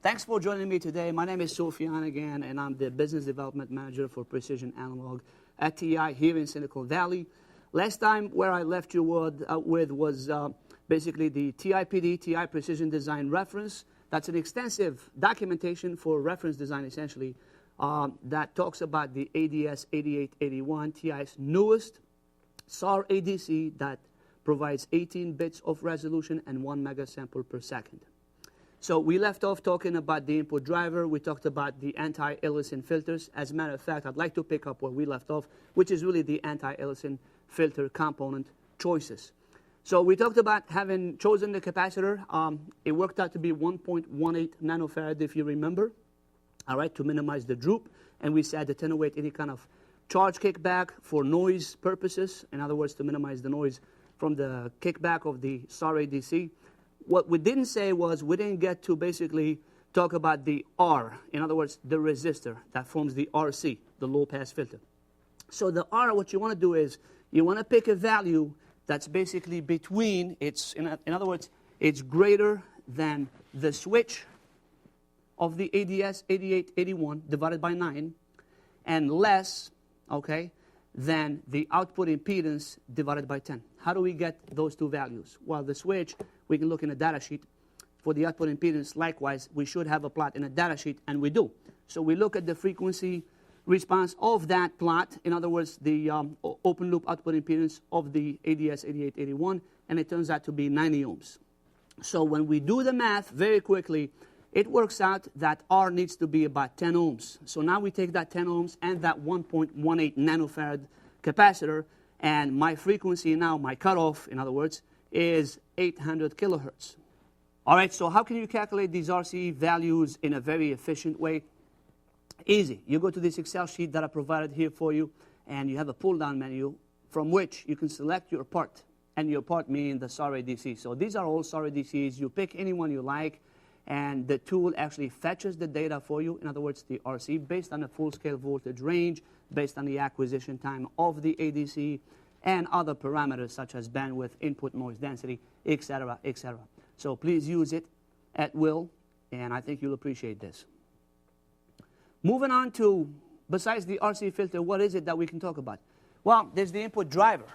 Thanks for joining me today. My name is Sufyan again, and I'm the Business Development Manager for Precision Analog at TI here in Silicon Valley. Last time where I left you with was basically the TIPD, TI Precision Design Reference. That's an extensive documentation for reference design, essentially, that talks about the ADS 8881, TI's newest SAR ADC that provides 18 bits of resolution and 1 megasample per second. So we left off talking about the input driver. We talked about the anti-aliasing filters. As a matter of fact, I'd like to pick up where we left off, which is really the anti-aliasing filter component choices. So we talked about having chosen the capacitor. It worked out to be 1.18 nanofarad, if you remember, all right, to minimize the droop. And we said attenuate any kind of charge kickback for noise purposes. In other words, to minimize the noise from the kickback of the SAR ADC. What we didn't say was we didn't get to basically talk about the R, in other words, the resistor that forms the RC, the low-pass filter. So the R, what you want to do is you want to pick a value that's basically between, in other words, it's greater than the switch of the ADS 8881 divided by 9 and less, okay, than the output impedance divided by 10. How do we get those two values? Well, the switch, we can look in a data sheet. For the output impedance, likewise, we should have a plot in a data sheet, and we do. So we look at the frequency response of that plot, in other words, the open loop output impedance of the ADS 8881, and it turns out to be 90 ohms. So when we do the math very quickly, it works out that R needs to be about 10 ohms. So now we take that 10 ohms and that 1.18 nanofarad capacitor, and my frequency now, my cutoff, in other words, is 800 kilohertz. All right, so how can you calculate these RC values in a very efficient way? Easy. You go to this Excel sheet that I provided here for you, and you have a pull-down menu from which you can select your part, and your part meaning the SAR ADC. So these are all SAR ADCs. You pick any one you like, and the tool actually fetches the data for you, in other words, the RC, based on a full-scale voltage range, based on the acquisition time of the ADC, and other parameters such as bandwidth, input noise density, etc., etc. So please use it at will, and I think you'll appreciate this. Moving on to, besides the RC filter, what is it that we can talk about? Well, there's the input driver.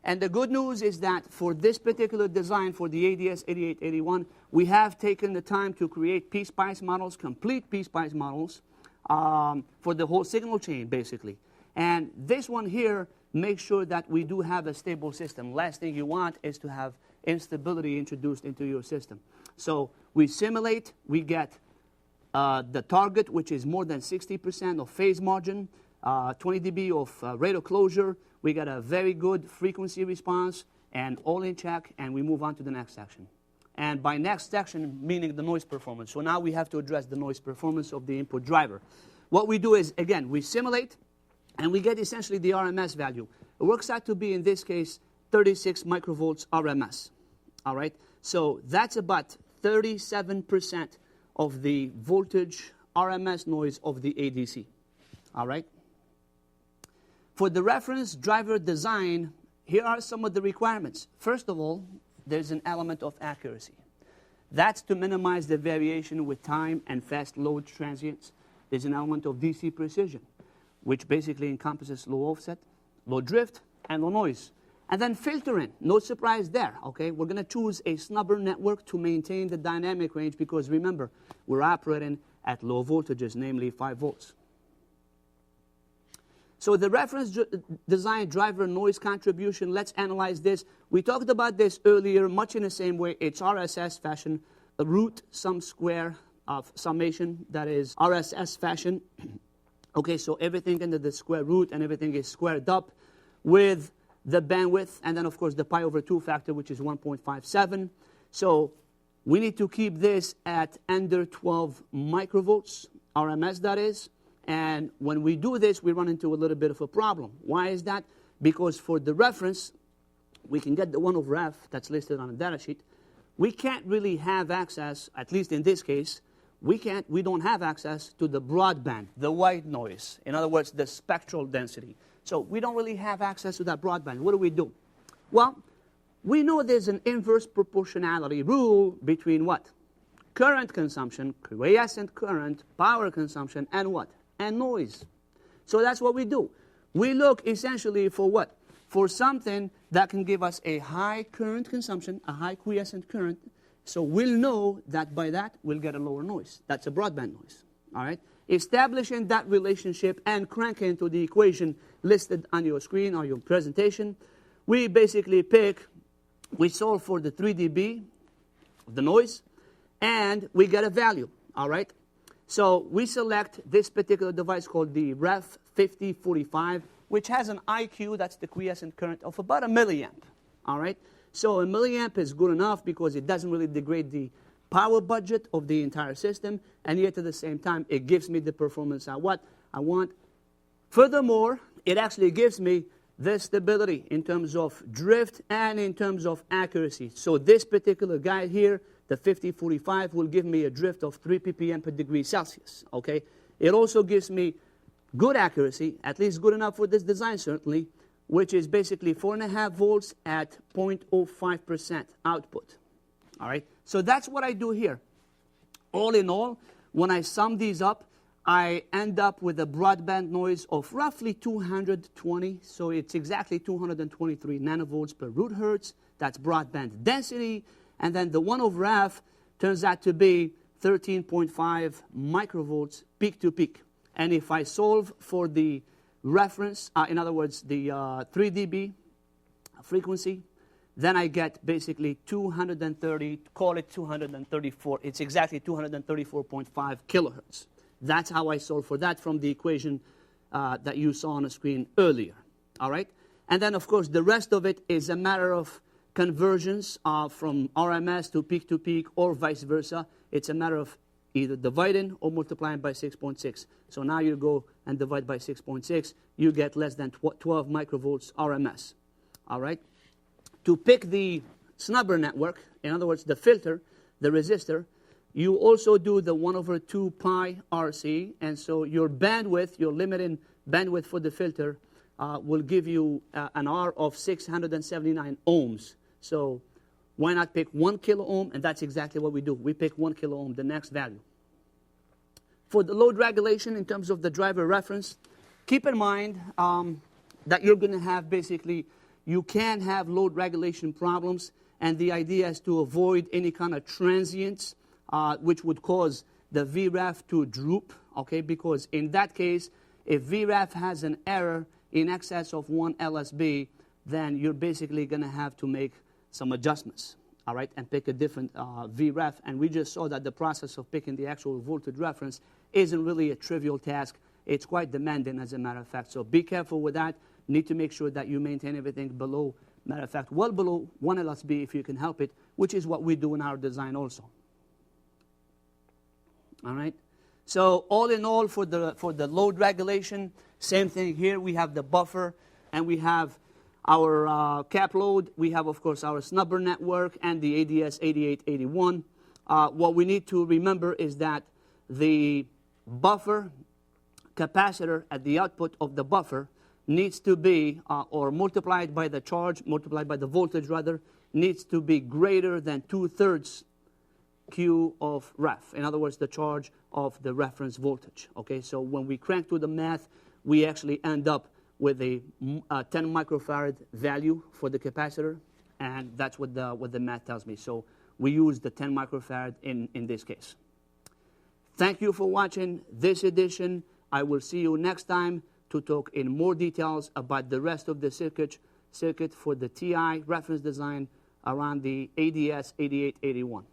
And the good news is that for this particular design, for the ADS 8881, we have taken the time to create PSPICE models, complete PSPICE models, for the whole signal chain, basically. And this one here makes sure that we do have a stable system. Last thing you want is to have instability introduced into your system. So we simulate, we get the target, which is more than 60% of phase margin, 20 dB of rate of closure. We got a very good frequency response and all in check, and we move on to the next section. And by next section, meaning the noise performance. So now we have to address the noise performance of the input driver. What we do is, again, we simulate, and we get essentially the RMS value. It works out to be, in this case, 36 microvolts RMS. All right? So that's about 37% of the voltage RMS noise of the ADC. All right? For the reference driver design, here are some of the requirements. First of all, there's an element of accuracy. That's to minimize the variation with time and fast load transients. There's an element of DC precision, which basically encompasses low offset, low drift, and low noise. And then filtering, no surprise there, okay? We're going to choose a snubber network to maintain the dynamic range because, remember, we're operating at low voltages, namely 5 volts. So the reference design driver noise contribution, let's analyze this. We talked about this earlier, much in the same way. It's RSS fashion, a root sum square of summation, that is RSS fashion. Okay, so everything under the square root and everything is squared up with the bandwidth, and then, of course, the pi over 2 factor, which is 1.57. So we need to keep this at under 12 microvolts, RMS that is. And when we do this, we run into a little bit of a problem. Why is that? Because for the reference, we can get the one of ref that's listed on the data sheet. We can't really have access, at least in this case, we don't have access to the broadband, the white noise. In other words, the spectral density. So we don't really have access to that broadband. What do? Well, we know there's an inverse proportionality rule between what? current consumption, quiescent current, power consumption, and what? And noise. So that's what we do. We look essentially for what? For something that can give us a high current consumption, a high quiescent current. So we'll know that by that we'll get a lower noise. That's a broadband noise. All right? Establishing that relationship and cranking to the equation listed on your screen or your presentation, we basically we solve for the 3 dB of the noise, and we get a value. All right? So we select this particular device called the Ref 5045, which has an IQ, that's the quiescent current, of about 1 milliamp. All right? So 1 milliamp is good enough because it doesn't really degrade the power budget of the entire system, and yet at the same time, it gives me the performance I want. Furthermore, it actually gives me the stability in terms of drift and in terms of accuracy. So this particular guy here, the 5045, will give me a drift of 3 ppm per degree Celsius. Okay? It also gives me good accuracy, at least good enough for this design certainly, which is basically 4.5 volts at 0.05% output. All right? So that's what I do here. All in all, when I sum these up, I end up with a broadband noise of roughly 220. So it's exactly 223 nanovolts per root hertz. That's broadband density. And then the one of RAF turns out to be 13.5 microvolts peak to peak. And if I solve for the reference, in other words, the 3 dB frequency, then I get basically 230, call it 234. It's exactly 234.5 kilohertz. That's how I solve for that from the equation that you saw on the screen earlier. All right? And then, of course, the rest of it is a matter of conversions from RMS to peak or vice versa. It's a matter of either dividing or multiplying by 6.6. So now you go and divide by 6.6, you get less than 12 microvolts RMS. All right? To pick the snubber network, in other words, the filter, the resistor, you also do the 1/2 pi RC, and so your bandwidth, your limiting bandwidth for the filter will give you an R of 679 ohms. So why not pick 1 kilo ohm? And that's exactly what we do. We pick 1 kilo ohm, the next value. For the load regulation in terms of the driver reference, keep in mind that you're going to have basically, you can have load regulation problems, and the idea is to avoid any kind of transients which would cause the VREF to droop, okay? Because in that case, if VREF has an error in excess of 1 LSB, then you're basically going to have to make some adjustments, all right, and pick a different VREF. And we just saw that the process of picking the actual voltage reference isn't really a trivial task. It's quite demanding, as a matter of fact. So be careful with that. Need to make sure that you maintain everything below, matter of fact, well below 1 LSB if you can help it, which is what we do in our design also. All right. So all in all, for the load regulation, same thing here. We have the buffer, and we have our cap load. We have, of course, our snubber network and the ADS 8881. What we need to remember is that the buffer capacitor at the output of the buffer needs to be, or multiplied by the charge, multiplied by the voltage rather, needs to be greater than 2/3 Q of ref. In other words, the charge of the reference voltage. Okay, so when we crank to the math, we actually end up with a 10 microfarad value for the capacitor, and that's what the math tells me. So we use the 10 microfarad in this case. Thank you for watching this edition. I will see you next time to talk in more details about the rest of the circuit for the TI reference design around the ADS 8881.